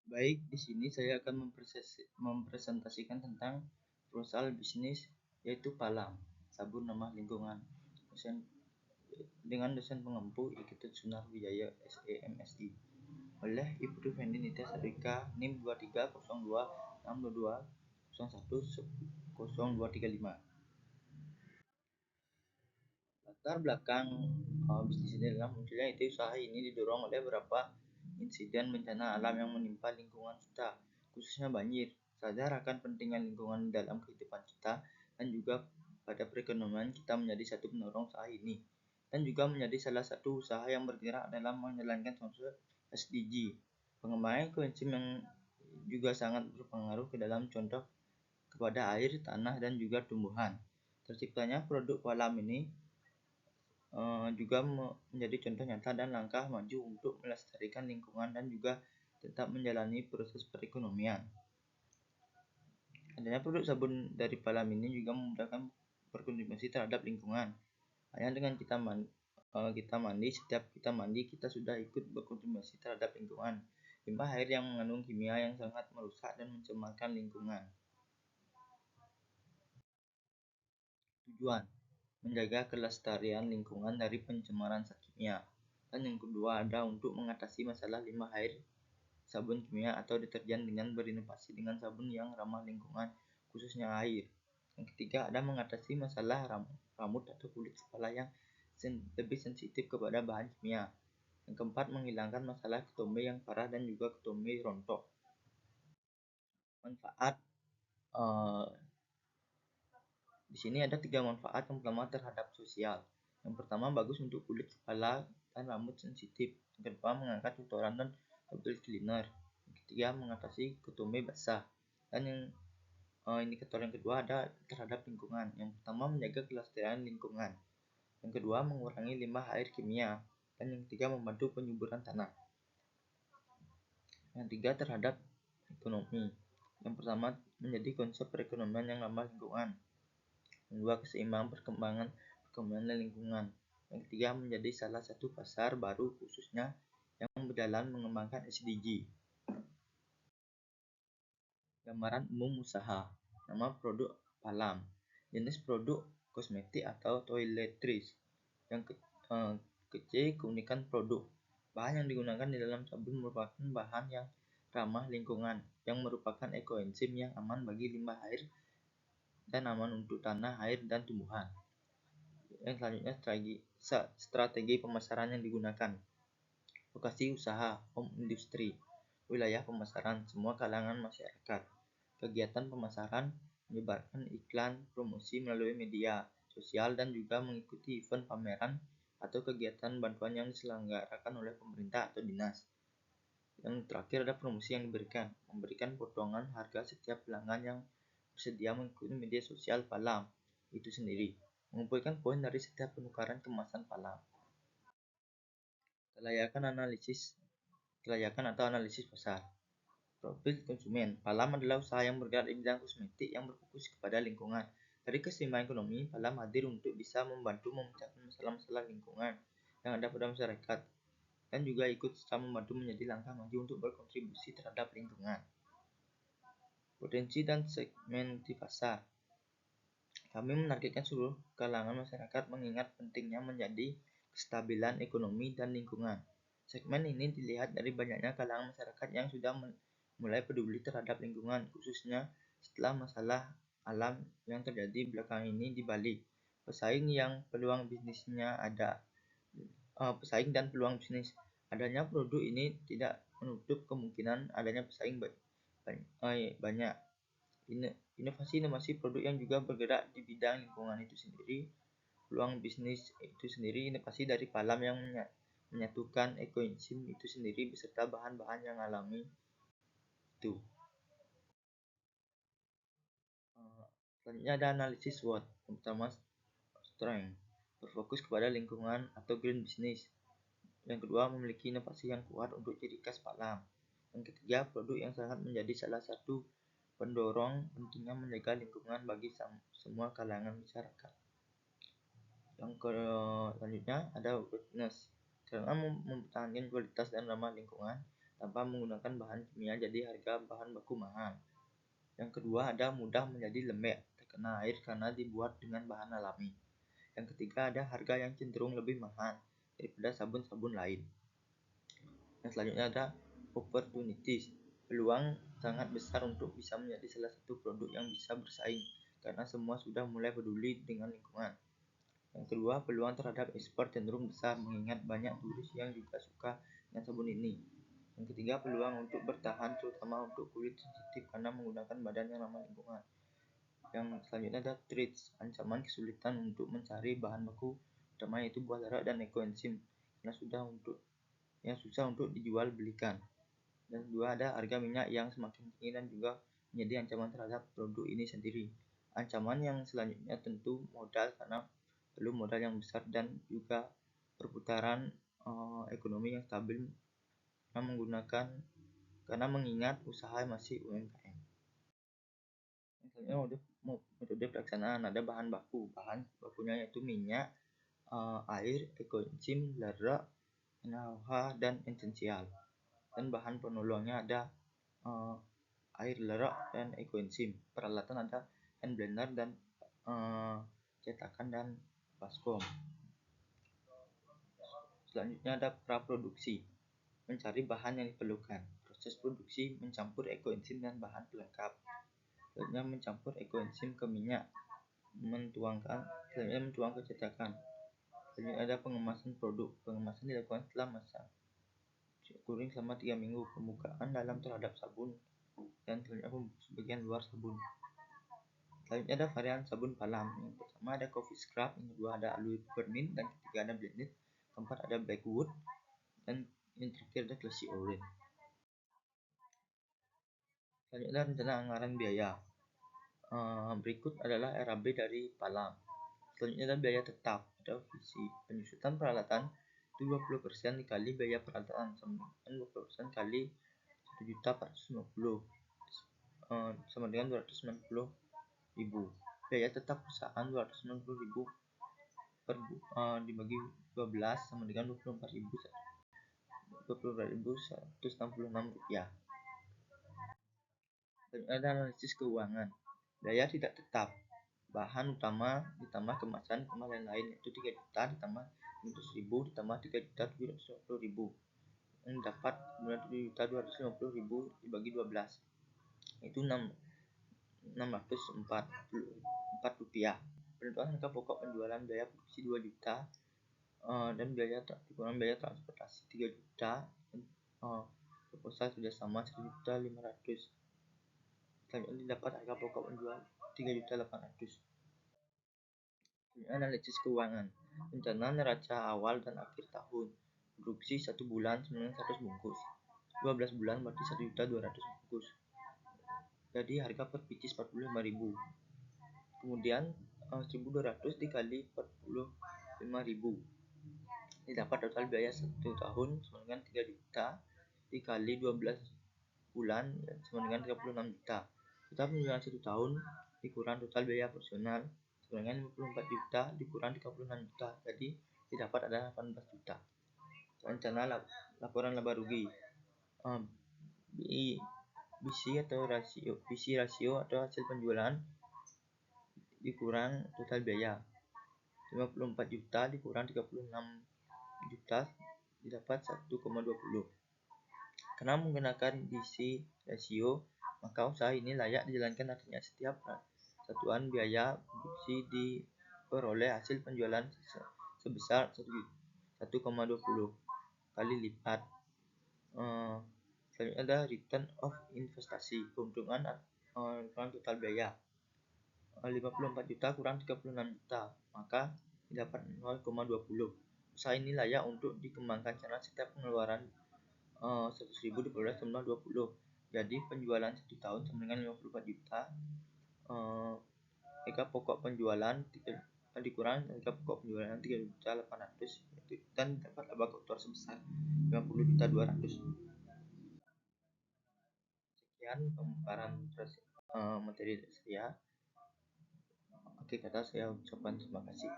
Baik, di sini saya akan mempresentasikan tentang proposal bisnis yaitu Palam, sabun ramah lingkungan. Dosen dengan dosen pengempu Iketut Sunarwijaya SEMSI oleh Ibu Fendi Nitya Sarika NIM 230262010235. Latar belakang bisnis ini adalah munculnya ide usaha ini didorong oleh beberapa insiden bencana alam yang menimpa lingkungan kita, khususnya banjir. Sadar akan pentingnya lingkungan dalam kehidupan kita dan juga pada perekonomian kita menjadi satu pendorong usaha ini dan juga menjadi salah satu usaha yang bergerak dalam menjalankan konsep SDG. Pengembangan ekoenzim yang juga sangat berpengaruh ke dalam contoh kepada air, tanah, dan juga tumbuhan. Terciptanya produk Palam ini juga menjadi contoh nyata dan langkah maju untuk melestarikan lingkungan dan juga tetap menjalani proses perekonomian. Adanya produk sabun dari Palam ini juga memudahkan berkontribusi terhadap lingkungan. Hanya dengan kita mandi, setiap kita mandi kita sudah ikut berkontribusi terhadap lingkungan. Limbah air yang mengandung kimia yang sangat merusak dan mencemarkan lingkungan. Tujuan: menjaga kelestarian lingkungan dari pencemaran zat kimia. Dan yang kedua ada untuk mengatasi masalah limbah air sabun kimia atau deterjen dengan berinovasi dengan sabun yang ramah lingkungan, khususnya air. Yang ketiga ada mengatasi masalah rambut atau kulit kepala yang lebih sensitif kepada bahan kimia. Yang keempat menghilangkan masalah ketombe yang parah dan juga ketombe rontok. Manfaat di sini ada 3 manfaat. Yang pertama terhadap sosial. Yang pertama bagus untuk kulit kepala dan rambut sensitif. Yang kedua mengangkat kotoran dan double cleaner. Yang ketiga mengatasi ketombe basah. Dan yang indikator yang kedua ada terhadap lingkungan. Yang pertama menjaga kelestarian lingkungan. Yang kedua mengurangi limbah air kimia. Dan yang ketiga membantu penyuburan tanah. Yang ketiga terhadap ekonomi. Yang pertama menjadi konsep perekonomian yang ramah lingkungan. Yang kedua keseimbangan perkembangan lingkungan. Yang ketiga menjadi salah satu pasar baru khususnya yang berjalan mengembangkan SDG. Gambaran umum usaha. Nama produk Palam. Jenis produk kosmetik atau toiletries. Yang kecil keunikan produk. Bahan yang digunakan di dalam sabun merupakan bahan yang ramah lingkungan yang merupakan ekoenzim yang aman bagi limbah air dan aman untuk tanah, air, dan tumbuhan. Yang selanjutnya strategi pemasaran yang digunakan. Lokasi usaha, home industry, wilayah pemasaran, semua kalangan masyarakat. Kegiatan pemasaran menyebarkan iklan promosi melalui media sosial dan juga mengikuti event pameran atau kegiatan bantuan yang diselenggarakan oleh pemerintah atau dinas. Yang terakhir ada promosi yang memberikan potongan harga setiap pelanggan yang bersedia mengikuti media sosial Palam itu sendiri, mengumpulkan poin dari setiap penukaran kemasan Palam. Kelayakan atau analisis pasar. Profil konsumen. Palam adalah usaha yang bergerak di bidang kosmetik yang berfokus kepada lingkungan. Dari keseimbangan ekonomi, Palam hadir untuk bisa membantu memecahkan masalah-masalah lingkungan yang ada pada masyarakat dan juga ikut serta membantu menjadi langkah maju untuk berkontribusi terhadap lingkungan. Potensi dan segmen di pasar. Kami menargetkan seluruh kalangan masyarakat mengingat pentingnya menjadi kestabilan ekonomi dan lingkungan. Segmen ini dilihat dari banyaknya kalangan masyarakat yang sudah mulai peduli terhadap lingkungan, khususnya setelah masalah alam yang terjadi belakangan ini di Bali. Pesaing dan peluang bisnis. Adanya produk ini tidak menutup kemungkinan adanya pesaing banyak. Inovasi produk yang juga bergerak di bidang lingkungan itu sendiri. Peluang bisnis itu sendiri, inovasi dari Palam yang menyatukan ekoenzim itu sendiri beserta bahan-bahan yang alami itu. Selanjutnya ada analisis SWOT. Yang pertama strength, berfokus kepada lingkungan atau green business. Yang kedua memiliki inovasi yang kuat untuk ciri khas Palam. Yang ketiga produk yang sangat menjadi salah satu pendorong pentingnya menjaga lingkungan bagi semua kalangan masyarakat. Yang selanjutnya ada witness. Karena mempertahankan kualitas dan ramah lingkungan, tanpa menggunakan bahan kimia, jadi harga bahan baku mahal. Yang kedua ada mudah menjadi lembek, terkena air karena dibuat dengan bahan alami. Yang ketiga ada harga yang cenderung lebih mahal daripada sabun-sabun lain. Yang selanjutnya ada opportunities, peluang sangat besar untuk bisa menjadi salah satu produk yang bisa bersaing karena semua sudah mulai peduli dengan lingkungan. Yang kedua, peluang terhadap ekspor cenderung besar mengingat banyak turis yang juga suka dengan sabun ini. Yang ketiga, peluang untuk bertahan terutama untuk kulit sensitif karena menggunakan badan yang ramah lingkungan. Yang selanjutnya ada threats, ancaman kesulitan untuk mencari bahan baku utama yaitu buah darah dan ekoenzim yang susah untuk dijual belikan. Dan kedua ada harga minyak yang semakin tinggi dan juga menjadi ancaman terhadap produk ini sendiri. Ancaman yang selanjutnya tentu modal karena perlu modal yang besar dan juga perputaran ekonomi yang stabil karena mengingat usaha masih UMKM. Misalnya metode pelaksanaan ada bahan bakunya yaitu minyak, air, ekoenzim, lerak, NaOH dan esensial. Dan bahan penolongnya ada air, lerak dan ekoenzim. Peralatan ada hand blender dan cetakan dan baskom. Selanjutnya ada praproduksi, mencari bahan yang diperlukan. Proses produksi mencampur ekoenzim dan bahan pelengkap. Selanjutnya mencampur ekoenzim ke minyak, selanjutnya mentuang ke cetakan. Selanjutnya ada pengemasan produk. Pengemasan dilakukan setelah masak kuring selama 3 minggu. Pembukaan dalam terhadap sabun dan selanjutnya bagian luar sabun. Selanjutnya ada varian sabun palam. Yang pertama ada coffee scrub, yang kedua ada aloe peppermint, dan ketiga ada blended, keempat ada blackwood, dan yang terakhir ada classy orange. Selanjutnya rencana anggaran biaya. Berikut adalah RAB dari Palam. Selanjutnya ada biaya tetap, ada visi penyusutan peralatan itu 20% dikali biaya peralatan dan 20% kali 1.450 sama dengan 290.000. Biaya tetap perusahaan 290.000 dibagi 12 sama dengan 24.166 rupiah. Ada analisis keuangan. Biaya tidak tetap, bahan utama ditambah kemasan lain-lain yaitu 3 juta ditambah 100.000 ditambah 3.750.000 yang dapat 7.250.000 dibagi 12 itu 604 rupiah. Penentuan harga pokok penjualan, biaya produksi 2 juta dan biaya transportasi 3 juta, proposal sudah sama 1.500.000. Selanjutnya didapat harga pokok penjual 3.800.000. Analisis keuangan, rencana neraca awal dan akhir tahun. Produksi 1 bulan 900 bungkus, 12 bulan berarti 1.200 bungkus. Jadi harga per pieces 45.000. Kemudian 1.200 dikali 45.000 didapat total biaya 1 tahun sama dengan 3 juta dikali 12 bulan sama dengan 36 juta. Kita penjualan 1 tahun dikurang total biaya operasional sama dengan 54 juta dikurang 36 juta, jadi didapat adalah 18 juta. Rencana laporan laba rugi, BC rasio atau hasil penjualan dikurang total biaya 54 juta dikurang 36 juta didapat 1,20. Karena menggunakan BC rasio, maka usaha ini layak dijalankan, artinya setiap satuan biaya produksi diperoleh hasil penjualan sebesar 1,20 kali lipat. Selanjutnya ada return of investasi, keuntungan kurang total biaya 54 juta kurang 36 juta, maka didapat 0,20. Usaha ini layak untuk dikembangkan karena setiap pengeluaran 100.000 diperoleh semula 20. Jadi penjualan 1 tahun sama dengan 54 juta. Harga pokok penjualan dikurang harga pokok penjualan 3.800.000 dan dapat laba kotor sebesar 50.200.000. Sekian pemaparan materi saya. Akhir kata saya ucapkan terima kasih.